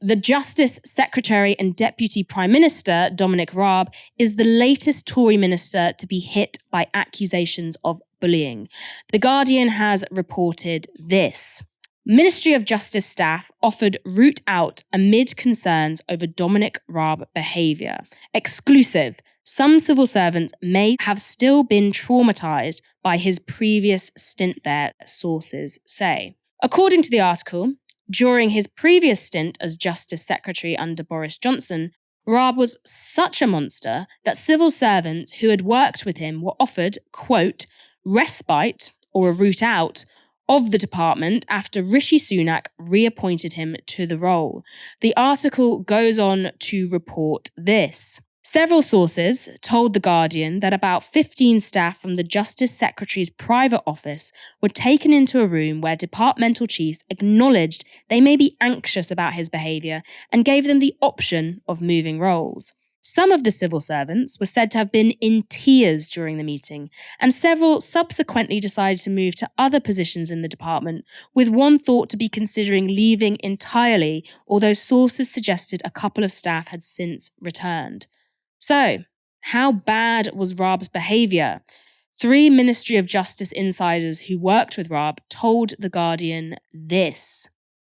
The Justice Secretary and Deputy Prime Minister, Dominic Raab, is the latest Tory minister to be hit by accusations of bullying. The Guardian has reported this. Ministry of Justice staff offered route out amid concerns over Dominic Raab behaviour. Exclusive. Some civil servants may have still been traumatised by his previous stint there, sources say. According to the article, during his previous stint as Justice Secretary under Boris Johnson, Raab was such a monster that civil servants who had worked with him were offered, quote, respite or a route out of the department after Rishi Sunak reappointed him to the role. The article goes on to report this. Several sources told The Guardian that about 15 staff from the Justice Secretary's private office were taken into a room where departmental chiefs acknowledged they may be anxious about his behaviour and gave them the option of moving roles. Some of the civil servants were said to have been in tears during the meeting, and several subsequently decided to move to other positions in the department, with one thought to be considering leaving entirely, although sources suggested a couple of staff had since returned. So, how bad was Raab's behaviour? 3 Ministry of Justice insiders who worked with Raab told The Guardian this.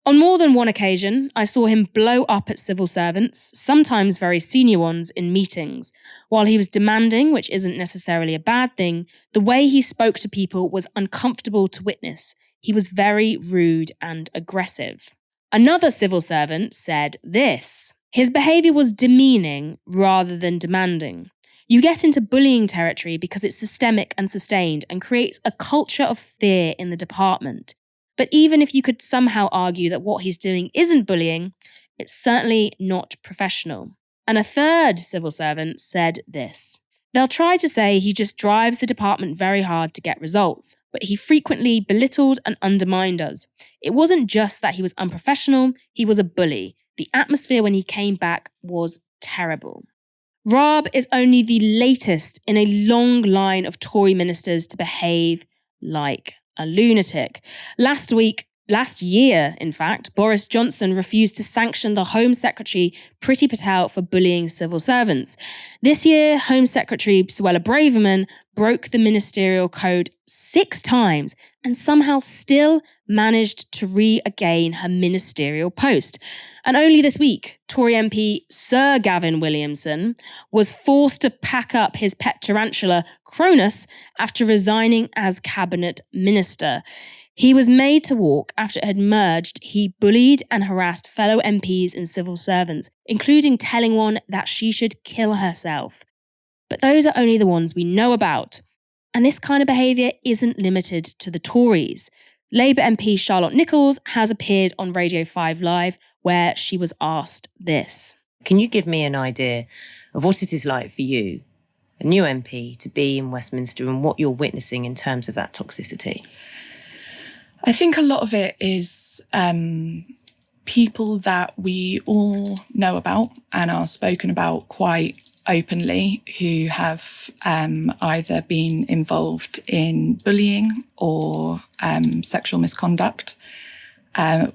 On more than one occasion, I saw him blow up at civil servants, sometimes very senior ones, in meetings. While he was demanding, which isn't necessarily a bad thing, the way he spoke to people was uncomfortable to witness. He was very rude and aggressive. Another civil servant said this. His behaviour was demeaning rather than demanding. You get into bullying territory because it's systemic and sustained and creates a culture of fear in the department. But even if you could somehow argue that what he's doing isn't bullying, it's certainly not professional. And a third civil servant said this. They'll try to say he just drives the department very hard to get results, but he frequently belittled and undermined us. It wasn't just that he was unprofessional, he was a bully. The atmosphere when he came back was terrible. Raab is only the latest in a long line of Tory ministers to behave like a lunatic. Last year, in fact, Boris Johnson refused to sanction the Home Secretary Priti Patel for bullying civil servants. This year, Home Secretary Suella Braverman broke the ministerial code 6 times and somehow still managed to regain her ministerial post. And only this week, Tory MP Sir Gavin Williamson was forced to pack up his pet tarantula, Cronus, after resigning as cabinet minister. He was made to walk after it had emerged he bullied and harassed fellow MPs and civil servants, including telling one that she should kill herself. But those are only the ones we know about. And this kind of behaviour isn't limited to the Tories. Labour MP Charlotte Nichols has appeared on Radio 5 Live where she was asked this. Can you give me an idea of what it is like for you, a new MP, to be in Westminster and what you're witnessing in terms of that toxicity? I think a lot of it is people that we all know about and are spoken about quite openly, who have either been involved in bullying or sexual misconduct.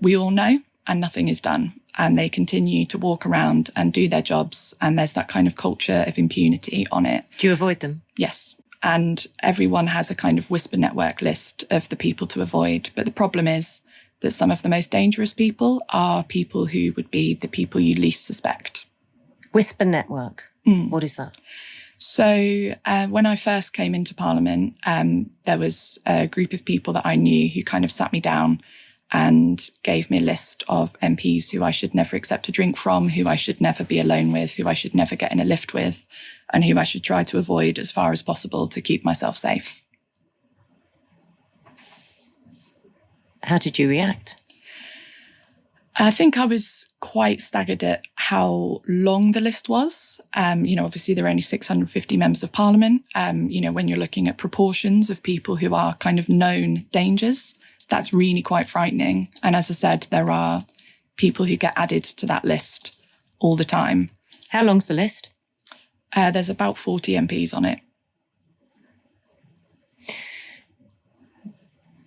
We all know, and nothing is done. And they continue to walk around and do their jobs. And there's that kind of culture of impunity on it. Do you avoid them? Yes. And everyone has a kind of whisper network list of the people to avoid. But the problem is that some of the most dangerous people are people who would be the people you least suspect. Whisper network. What is that? So when I first came into Parliament, there was a group of people that I knew who kind of sat me down and gave me a list of MPs who I should never accept a drink from, who I should never be alone with, who I should never get in a lift with, and who I should try to avoid as far as possible to keep myself safe. How did you react? I think I was quite staggered at how long the list was. Obviously there are only 650 members of Parliament. When you're looking at proportions of people who are kind of known dangers, that's really quite frightening. And as I said, there are people who get added to that list all the time. How long's the list? There's about 40 MPs on it.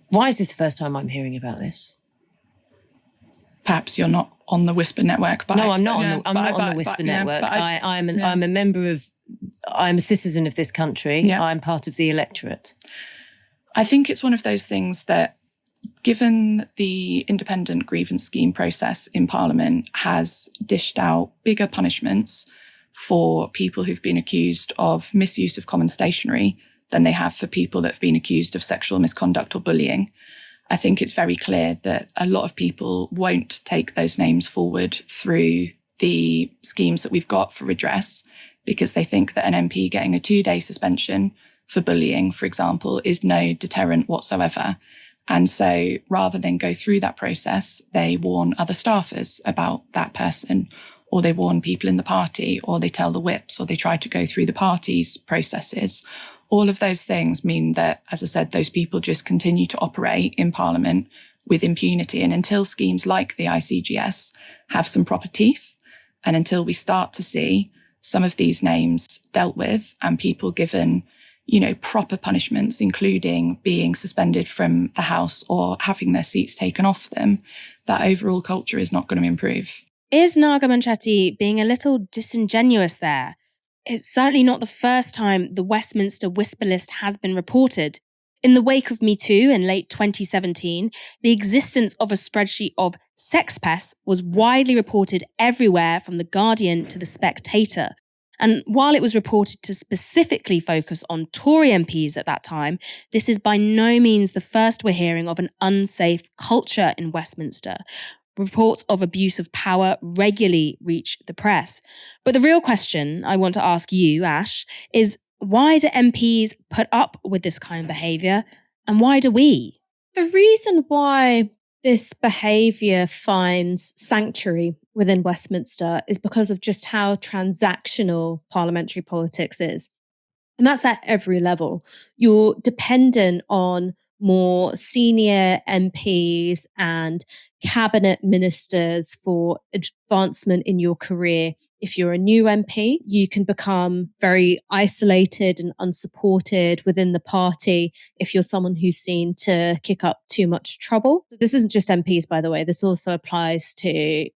Why is this the first time I'm hearing about this? Perhaps you're not on the Whisper Network. But no, I'm not on the Whisper Network. I'm a member of. I'm a citizen of this country. Yeah. I'm part of the electorate. I think it's one of those things that, given the independent grievance scheme process in Parliament has dished out bigger punishments for people who've been accused of misuse of common stationery than they have for people that have been accused of sexual misconduct or bullying, I think it's very clear that a lot of people won't take those names forward through the schemes that we've got for redress, because they think that an MP getting a 2-day suspension for bullying, for example, is no deterrent whatsoever. And so rather than go through that process, they warn other staffers about that person, or they warn people in the party, or they tell the whips, or they try to go through the party's processes. All of those things mean that, as I said, those people just continue to operate in Parliament with impunity. And until schemes like the ICGS have some proper teeth, and until we start to see some of these names dealt with and people given, proper punishments, including being suspended from the House or having their seats taken off them, that overall culture is not going to improve. Is Naga Munchetty being a little disingenuous there? It's certainly not the first time the Westminster Whisper List has been reported. In the wake of Me Too in late 2017, the existence of a spreadsheet of sex pests was widely reported everywhere, from The Guardian to The Spectator. And while it was reported to specifically focus on Tory MPs at that time, this is by no means the first we're hearing of an unsafe culture in Westminster. Reports of abuse of power regularly reach the press. But the real question I want to ask you, Ash, is why do MPs put up with this kind of behaviour, and why do we? The reason why this behaviour finds sanctuary within Westminster is because of just how transactional parliamentary politics is. And that's at every level. You're dependent on more senior MPs and cabinet ministers for advancement in your career. If you're a new MP, you can become very isolated and unsupported within the party if you're someone who's seen to kick up too much trouble. This isn't just MPs, by the way. This also applies to,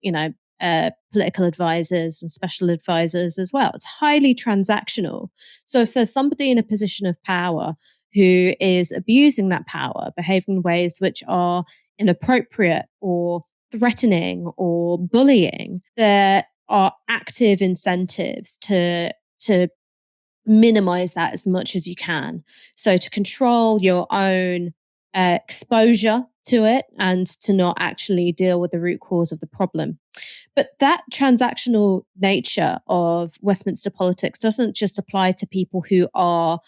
political advisors and special advisors as well. It's highly transactional. So if there's somebody in a position of power who is abusing that power, behaving in ways which are inappropriate or threatening or bullying, there are active incentives to minimize that as much as you can. So to control your own exposure to it and to not actually deal with the root cause of the problem. But that transactional nature of Westminster politics doesn't just apply to people who are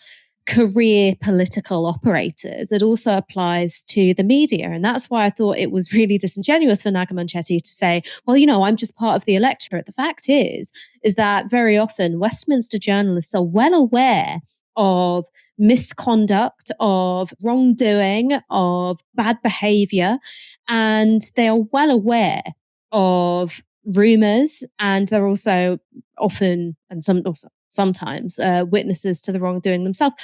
career political operators. It also applies to the media. And that's why I thought it was really disingenuous for Naga Munchetty to say, well, I'm just part of the electorate. The fact is that very often Westminster journalists are well aware of misconduct, of wrongdoing, of bad behavior, and they are well aware of rumours, and they're also often, and sometimes witnesses to the wrongdoing themselves,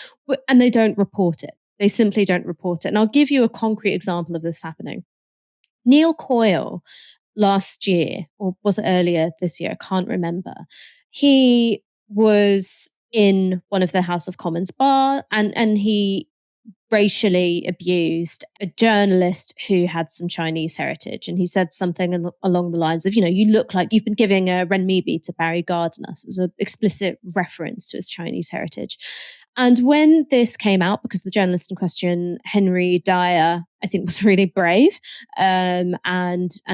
and they don't report it. They simply don't report it. And I'll give you a concrete example of this happening. Neil Coyle last year, or was it earlier this year? I can't remember. He was in one of the House of Commons bar and he racially abused a journalist who had some Chinese heritage. And he said something along the lines of, you look like you've been giving a renminbi to Barry Gardiner. So it was an explicit reference to his Chinese heritage. And when this came out, because the journalist in question, Henry Dyer, I think was really brave and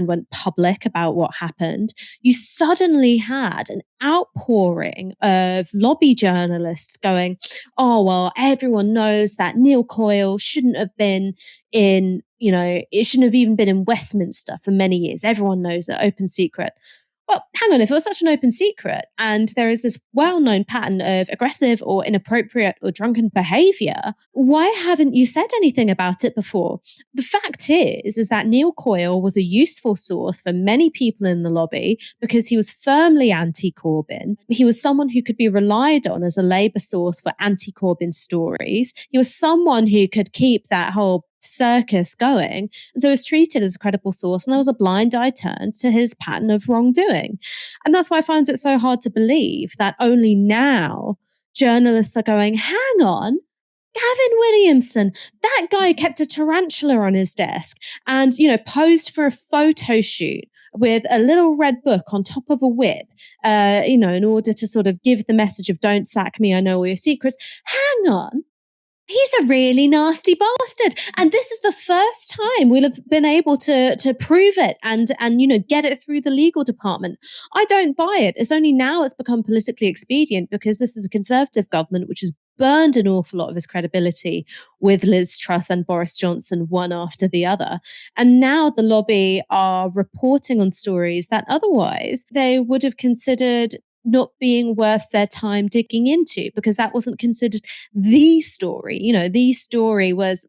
went public about what happened, you suddenly had an outpouring of lobby journalists going, oh, well, everyone knows that Neil Coyle shouldn't have been in, it shouldn't have even been in Westminster for many years. Everyone knows it, open secret. Well, hang on, if it was such an open secret and there is this well-known pattern of aggressive or inappropriate or drunken behaviour, why haven't you said anything about it before? The fact is that Neil Coyle was a useful source for many people in the lobby because he was firmly anti-Corbyn. He was someone who could be relied on as a Labour source for anti-Corbyn stories. He was someone who could keep that whole circus going. And so it was treated as a credible source, and there was a blind eye turned to his pattern of wrongdoing. And that's why I find it so hard to believe that only now journalists are going, hang on, Gavin Williamson, that guy kept a tarantula on his desk and, posed for a photo shoot with a little red book on top of a whip, in order to sort of give the message of don't sack me, I know all your secrets. Hang on. He's a really nasty bastard. And this is the first time we'll have been able to prove it and get it through the legal department. I don't buy it. It's only now it's become politically expedient because this is a Conservative government which has burned an awful lot of his credibility with Liz Truss and Boris Johnson, one after the other. And now the lobby are reporting on stories that otherwise they would have considered not being worth their time digging into, because that wasn't considered the story. The story was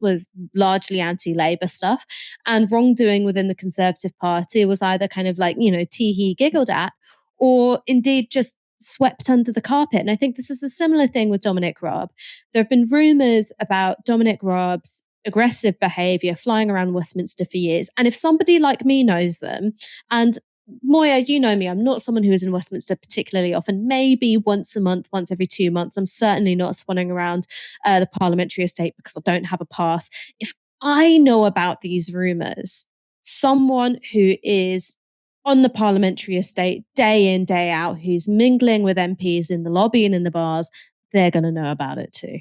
largely anti-Labour stuff, and wrongdoing within the Conservative Party was either kind of like, tee-hee giggled at, or indeed just swept under the carpet. And I think this is a similar thing with Dominic Raab. There have been rumours about Dominic Raab's aggressive behaviour flying around Westminster for years. And if somebody like me knows them, and Moya, you know me, I'm not someone who is in Westminster particularly often, maybe once a month, once every 2 months. I'm certainly not swanning around the parliamentary estate because I don't have a pass. If I know about these rumours, someone who is on the parliamentary estate day in, day out, who's mingling with MPs in the lobby and in the bars, they're going to know about it too.